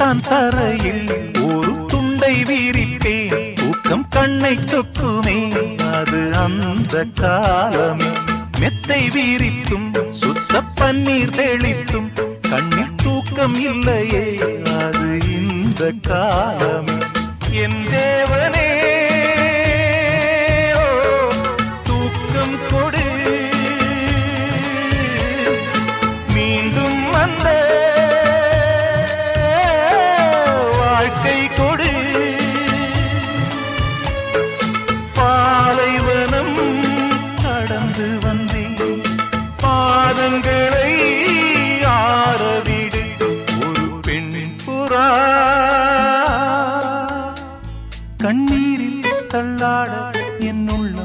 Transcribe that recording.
தான் தரையில் ஒரு துண்டை வீரிப்பேன், தூக்கம் கண்ணை சொக்குமே அது அந்த காலமே. மெத்தை வீரித்தும் சுத்த பன்னீர் தெளித்தும் கண்ணில் தூக்கம் இல்லையே அது இந்த காலமே. என் தேவனே தூக்கம் கொடு, மீண்டும் வந்த வாழ்க்கை கொடு. பாலைவனம் கடந்து வந்தேன், பாதங்களை ஆரவிடு. ஒரு பெண் புறா கண்ணீரில் தள்ளாட என்னுள்ள